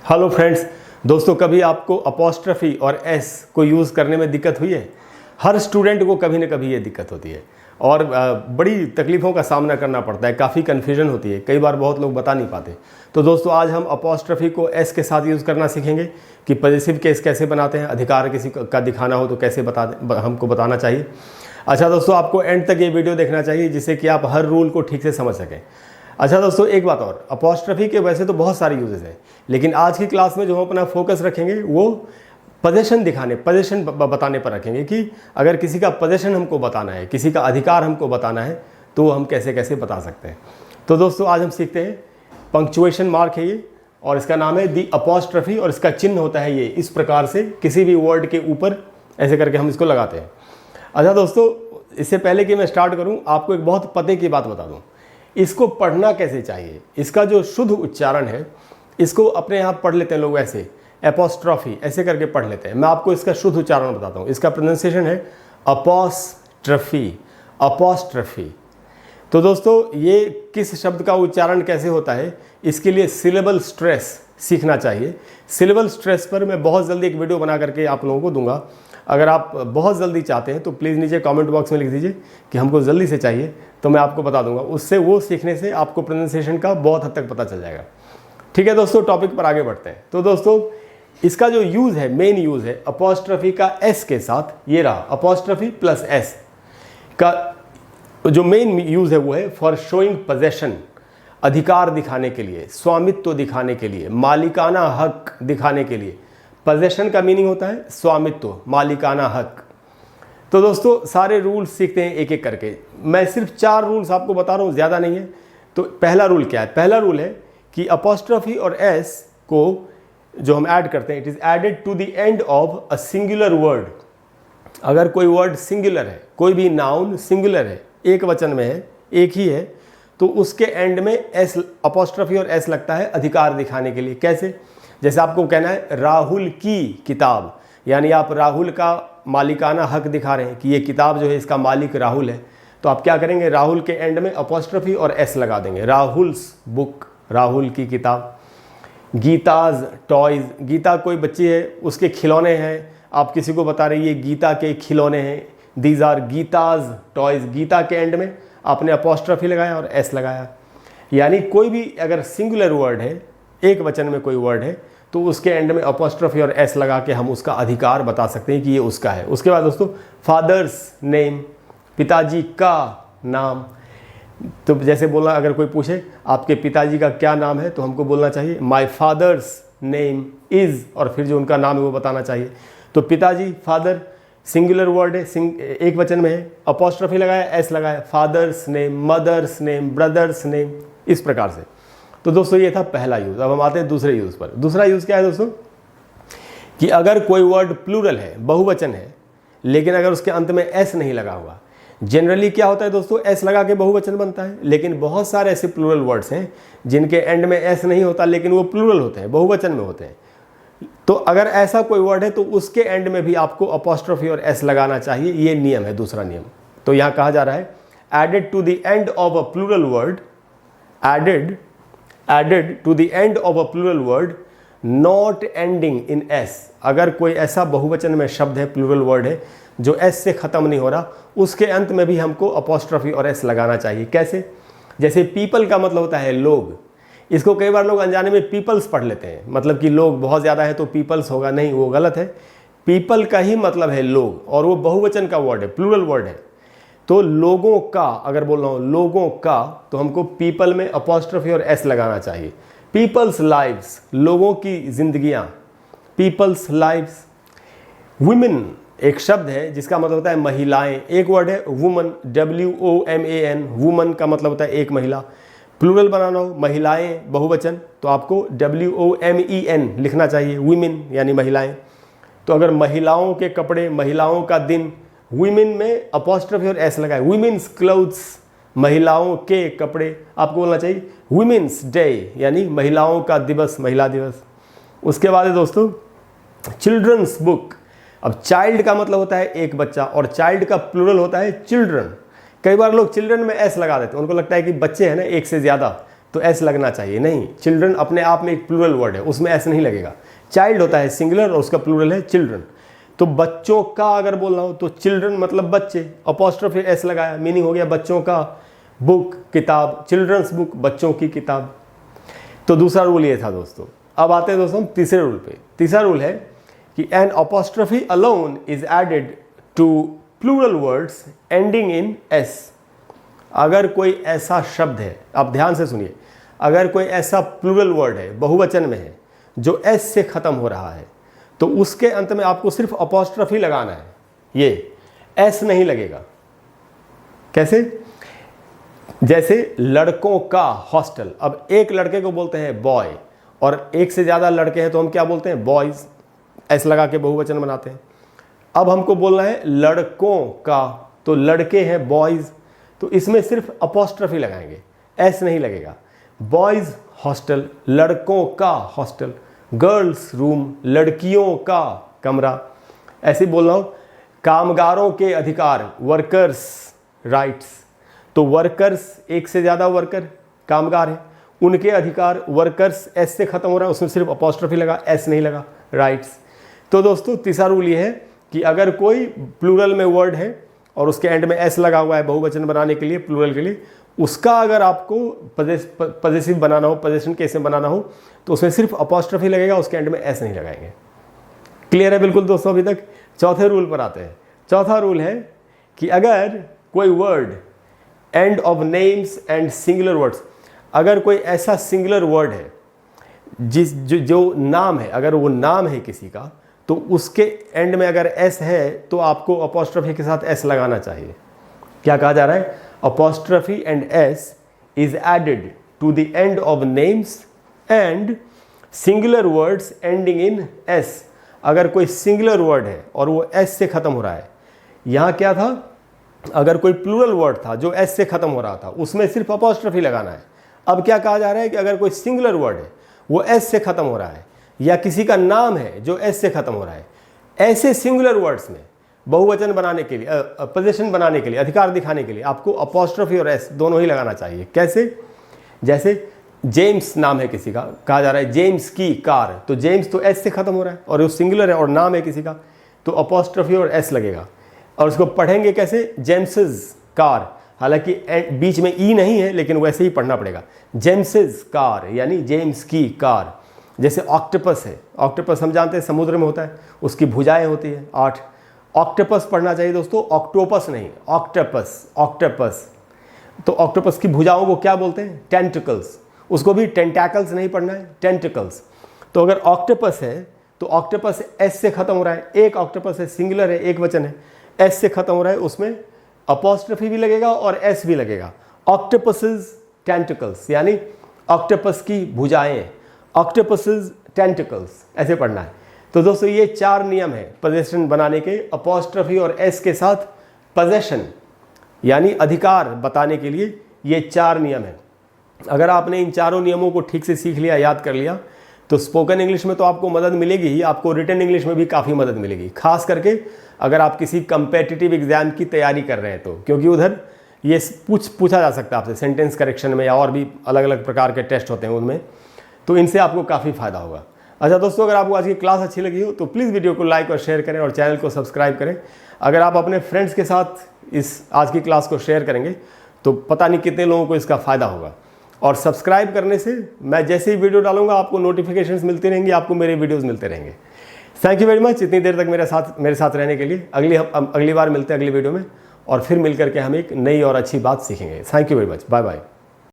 Hello friends, दोस्तों कभी आपको अपॉस्ट्रफी और एस को यूज़ करने में दिक्कत हुई है? हर स्टूडेंट को कभी ना कभी ये दिक्कत होती है और बड़ी तकलीफ़ों का सामना करना पड़ता है। काफ़ी कन्फ्यूजन होती है, कई बार बहुत लोग बता नहीं पाते। तो दोस्तों आज हम अपॉस्ट्रफी को एस के साथ यूज़ करना सीखेंगे कि पॉजिटिव केस कैसे बनाते हैं, अधिकार किसी का दिखाना हो तो कैसे हमको बताना चाहिए। अच्छा दोस्तों, आपको एंड तक ये वीडियो देखना चाहिए जिससे कि आप हर रूल को ठीक से समझ सकें। अच्छा दोस्तों, एक बात और, अपॉस्ट्रफी के वैसे तो बहुत सारे यूजेस हैं, लेकिन आज की क्लास में जो हम अपना फोकस रखेंगे वो पोजीशन बताने पर रखेंगे कि अगर किसी का पोजीशन हमको बताना है, किसी का अधिकार हमको बताना है तो हम कैसे कैसे बता सकते हैं। तो दोस्तों आज हम सीखते हैं, पंक्चुएशन मार्क है ये और इसका नाम है दी अपॉस्ट्रफी और इसका चिन्ह होता है ये इस प्रकार से, किसी भी वर्ड के ऊपर ऐसे करके हम इसको लगाते हैं। अच्छा दोस्तों, इससे पहले कि मैं स्टार्ट करूं, आपको एक बहुत पते की बात बता दूं। इसको पढ़ना कैसे चाहिए, इसका जो शुद्ध उच्चारण है इसको अपने आप पढ़ लेते हैं लोग, ऐसे एपोस्ट्रॉफी ऐसे करके पढ़ लेते हैं। मैं आपको इसका शुद्ध उच्चारण बताता हूँ। इसका प्रोनाउंसिएशन है अपॉस्ट्रफी, अपॉस्ट्रफी। तो दोस्तों ये किस शब्द का उच्चारण कैसे होता है, इसके लिए सिलेबल स्ट्रेस सीखना चाहिए। सिलेबल स्ट्रेस पर मैं बहुत जल्दी एक वीडियो बना करके आप लोगों को दूंगा। अगर आप बहुत जल्दी चाहते हैं तो प्लीज़ नीचे कमेंट बॉक्स में लिख दीजिए कि हमको जल्दी से चाहिए, तो मैं आपको बता दूंगा। उससे वो सीखने से आपको प्रोनाउंसिएशन का बहुत हद तक पता चल जाएगा। ठीक है दोस्तों, टॉपिक पर आगे बढ़ते हैं। तो दोस्तों इसका जो यूज़ है, मेन यूज़ है अपॉस्ट्रफी का एस के साथ, ये रहा अपॉस्ट्रफी प्लस एस का जो मेन यूज़ है वो है फॉर शोइंग पोजेशन, अधिकार दिखाने के लिए, स्वामित्व दिखाने के लिए, मालिकाना हक दिखाने के लिए। पोजेशन का मीनिंग होता है स्वामित्व, मालिकाना हक। तो दोस्तों सारे रूल्स सीखते हैं एक एक करके। मैं सिर्फ 4 रूल्स आपको बता रहा हूँ, ज़्यादा नहीं है। तो पहला रूल क्या है? पहला रूल है कि अपॉस्ट्रफी और एस को जो हम ऐड करते हैं, it is added to the end of a singular word. अगर कोई वर्ड सिंगुलर है, कोई भी नाउन सिंगुलर है, एक वचन में है, एक ही है, तो उसके एंड में एस, अपॉस्ट्रफी और एस लगता है अधिकार दिखाने के लिए। कैसे? जैसे आपको कहना है राहुल की किताब, यानी आप राहुल का मालिकाना हक दिखा रहे हैं कि ये किताब जो है इसका मालिक राहुल है, तो आप क्या करेंगे, राहुल के एंड में अपॉस्ट्रफी और एस लगा देंगे। राहुल्स बुक, राहुल की किताब। गीताज टॉयज, गीता कोई बच्ची है, उसके खिलौने हैं, आप किसी को बता रहे हैं ये गीता के खिलौने हैं, these are Geeta's toys. Geeta के एंड में आपने अपॉस्ट्रफी लगाया और एस लगाया। यानी कोई भी अगर सिंगुलर वर्ड है, एक वचन में कोई वर्ड है, तो उसके एंड में अपॉस्ट्रफी और एस लगा के हम उसका अधिकार बता सकते हैं कि ये उसका है। उसके बाद दोस्तों फादर्स नेम, पिताजी का नाम। तो जैसे बोलना, अगर कोई पूछे आपके पिताजी का क्या नाम है, तो हमको बोलना चाहिए माय फादर्स नेम इज़, और फिर जो उनका नाम है वो बताना चाहिए। तो पिताजी, फादर सिंगुलर वर्ड है, एक वचन में है, अपॉस्ट्रफी लगाया, एस लगाया, father's name, mother's name, brother's name, इस प्रकार से। तो दोस्तों ये था पहला यूज़। अब हम आते हैं दूसरे यूज़ पर। दूसरा यूज़ क्या है दोस्तों, कि अगर कोई वर्ड प्लूरल है, बहुवचन है, लेकिन अगर उसके अंत में एस नहीं लगा हुआ। जनरली क्या होता है दोस्तों, एस लगा के बहुवचन बनता है, लेकिन बहुत सारे ऐसे प्लूरल वर्ड्स हैं जिनके एंड में एस नहीं होता, लेकिन वो प्लूरल होते हैं, बहुवचन में होते हैं। तो अगर ऐसा कोई वर्ड है तो उसके एंड में भी आपको अपॉस्ट्रफी और एस लगाना चाहिए। ये नियम है, दूसरा नियम। तो यहाँ कहा जा रहा है added to the end of a plural word, added to the end of a plural word not ending in S. अगर कोई ऐसा बहुवचन में शब्द है, प्लूरल वर्ड है, जो एस से ख़त्म नहीं हो रहा, उसके अंत में भी हमको अपॉस्ट्रफी और एस लगाना चाहिए। कैसे? जैसे पीपल का मतलब होता है लोग। इसको कई बार लोग अनजाने में पीपल्स पढ़ लेते हैं, मतलब कि लोग बहुत ज़्यादा है तो पीपल्स होगा, नहीं, वो गलत है। पीपल का ही मतलब है लोग, और वो बहुवचन का वर्ड है, प्लूरल वर्ड है। तो लोगों का अगर बोल रहा हूँ, लोगों का, तो हमको पीपल में अपॉस्ट्रफी और एस लगाना चाहिए। पीपल्स लाइव्स, लोगों की जिंदगियाँ, पीपल्स लाइव्स। वुमेन एक शब्द है जिसका मतलब होता है महिलाएं, एक वर्ड है वुमन, WOMAN, वुमन का मतलब होता है एक महिला। प्लूरल बनाना हो, महिलाएं बहुवचन, तो आपको WOMEN लिखना चाहिए, वुमेन यानी महिलाएं। तो अगर महिलाओं के कपड़े, महिलाओं का दिन, वुमेन में अपॉस्ट्रफी और एस लगाए। वुमेन्स क्लोथ्स, महिलाओं के कपड़े, आपको बोलना चाहिए वुमेन्स डे, यानी महिलाओं का दिवस, महिला दिवस। उसके बाद है दोस्तों चिल्ड्रंस बुक। अब चाइल्ड का मतलब होता है एक बच्चा, और चाइल्ड का प्लूरल होता है चिल्ड्रन। कई बार लोग चिल्ड्रन में एस लगा देते हैं, उनको लगता है कि बच्चे हैं ना एक से ज़्यादा, तो एस लगना चाहिए, नहीं। चिल्ड्रन अपने आप में एक प्लूरल वर्ड है, उसमें एस नहीं लगेगा। चाइल्ड होता है सिंगुलर और उसका प्लूरल है चिल्ड्रन। तो बच्चों का अगर बोलना हो तो चिल्ड्रन मतलब बच्चे, अपॉस्ट्रोफी एस लगाया, मीनिंग हो गया बच्चों का। बुक किताब, चिल्ड्रंस बुक बच्चों की किताब। तो दूसरा रूल ये था दोस्तों। अब आते हैं दोस्तों तीसरे रूल पे। तीसरा रूल है कि an apostrophe alone is added to plural words ending in S. अगर कोई ऐसा शब्द है, आप ध्यान से सुनिए, अगर कोई ऐसा प्लूरल वर्ड है, बहुवचन में है, जो एस से ख़त्म हो रहा है, तो उसके अंत में आपको सिर्फ अपॉस्ट्रोफी लगाना है, ये एस नहीं लगेगा। कैसे? जैसे लड़कों का हॉस्टल। अब एक लड़के को बोलते हैं बॉय और एक से ज़्यादा लड़के हैं तो हम क्या बोलते हैं? बॉयज़। एस लगा के बहुवचन बनाते हैं। अब हमको बोलना है लड़कों का, तो लड़के हैं बॉयज़, तो इसमें सिर्फ अपॉस्ट्रोफी लगाएंगे, एस नहीं लगेगा। बॉयज़ हॉस्टल, लड़कों का हॉस्टल। गर्ल्स रूम, लड़कियों का कमरा। ऐसे बोल रहा हूँ। कामगारों के अधिकार, वर्कर्स राइट्स, तो वर्कर्स एक से ज़्यादा वर्कर कामगार है, उनके अधिकार, वर्कर्स एस से ख़त्म हो रहा है, उसमें सिर्फ अपॉस्ट्रोफी लगा, एस नहीं लगा, राइट्स। तो दोस्तों तीसरा रूल ये है कि अगर कोई प्लूरल में वर्ड है और उसके एंड में एस लगा हुआ है बहुवचन बनाने के लिए, प्लूरल के लिए, उसका अगर आपको पजेसिव बनाना हो, पजेशन केस में बनाना हो, तो उसमें सिर्फ अपॉस्ट्रोफी लगेगा, उसके एंड में एस नहीं लगाएंगे। क्लियर है बिल्कुल दोस्तों अभी तक? चौथे रूल पर आते हैं। चौथा रूल है कि अगर कोई word and of names and singular words, अगर कोई ऐसा सिंगुलर वर्ड है जो नाम है, अगर वो नाम है किसी का, तो उसके एंड में अगर एस है तो आपको अपॉस्ट्रोफी के साथ एस लगाना चाहिए। क्या कहा जा रहा है? Apostrophe and S is added to the end of names and singular words ending in S. अगर कोई सिंगुलर वर्ड है और वो एस से ख़त्म हो रहा है, यहाँ क्या था, अगर कोई प्लूरल वर्ड था जो एस से ख़त्म हो रहा था, उसमें सिर्फ अपॉस्ट्रोफी लगाना है। अब क्या कहा जा रहा है कि अगर कोई सिंगुलर वर्ड है वो एस से ख़त्म हो रहा है, या किसी का नाम है जो एस से ख़त्म हो रहा है, ऐसे सिंगुलर वर्ड्स में बहुवचन बनाने के लिए, पोजीशन बनाने के लिए, अधिकार दिखाने के लिए आपको अपॉस्ट्रोफी और एस दोनों ही लगाना चाहिए। कैसे? जैसे जेम्स नाम है किसी का, कहा जा रहा है जेम्स की कार, तो जेम्स तो एस से ख़त्म हो रहा है और वो सिंगुलर है और नाम है किसी का, तो अपॉस्ट्रोफी और एस लगेगा। और उसको पढ़ेंगे कैसे? जेम्सेस कार, हालांकि बीच में ई नहीं है लेकिन वैसे ही पढ़ना पड़ेगा। जेम्सेस कार यानी जेम्स की कार। जैसे ऑक्टोपस है, ऑक्टोपस हम जानते हैं समुद्र में होता है, उसकी भुजाएं होती है 8। ऑक्टोपस पढ़ना चाहिए दोस्तों, ऑक्टोपस नहीं, ऑक्टोपस। ऑक्टोपस, तो ऑक्टोपस की भुजाओं को क्या बोलते हैं? टेंटिकल्स। उसको भी टेंटैकल्स नहीं पढ़ना है, टेंटिकल्स। तो अगर ऑक्टोपस है तो ऑक्टोपस एस से ख़त्म हो रहा है, एक ऑक्टोपस है, सिंगुलर है, एक वचन है, एस से ख़त्म हो रहा है, उसमें अपॉस्ट्रोफी भी लगेगा और एस भी लगेगा। ऑक्टोपसेस टेंटिकल्स यानी ऑक्टोपस की भुजाएं, ऑक्टोपसेस टेंटिकल्स, ऐसे पढ़ना है। तो दोस्तों ये 4 नियम है पोजीशन बनाने के, अपॉस्ट्रोफी और एस के साथ पोजीशन यानी अधिकार बताने के लिए ये 4 नियम है। अगर आपने इन चारों नियमों को ठीक से सीख लिया, याद कर लिया, तो स्पोकन इंग्लिश में तो आपको मदद मिलेगी ही, आपको रिटन इंग्लिश में भी काफ़ी मदद मिलेगी। खास करके अगर आप किसी कंपेटिटिव एग्जाम की तैयारी कर रहे हैं तो, क्योंकि उधर ये पूछा जा सकता है आपसे सेंटेंस करेक्शन में, या और भी अलग अलग प्रकार के टेस्ट होते हैं उनमें, तो इनसे आपको काफ़ी फ़ायदा होगा। अच्छा दोस्तों, अगर आपको आज की क्लास अच्छी लगी हो तो प्लीज़ वीडियो को लाइक और शेयर करें और चैनल को सब्सक्राइब करें। अगर आप अपने फ्रेंड्स के साथ इस आज की क्लास को शेयर करेंगे तो पता नहीं कितने लोगों को इसका फ़ायदा होगा। और सब्सक्राइब करने से मैं जैसे ही वीडियो डालूंगा आपको नोटिफिकेशंस मिलती रहेंगी, आपको मेरे वीडियोस मिलते रहेंगे। थैंक यू वेरी मच इतनी देर तक मेरे साथ रहने के लिए। अगली बार मिलते हैं अगली वीडियो में, और फिर मिलकर के हम एक नई और अच्छी बात सीखेंगे। Thank you very much, bye bye.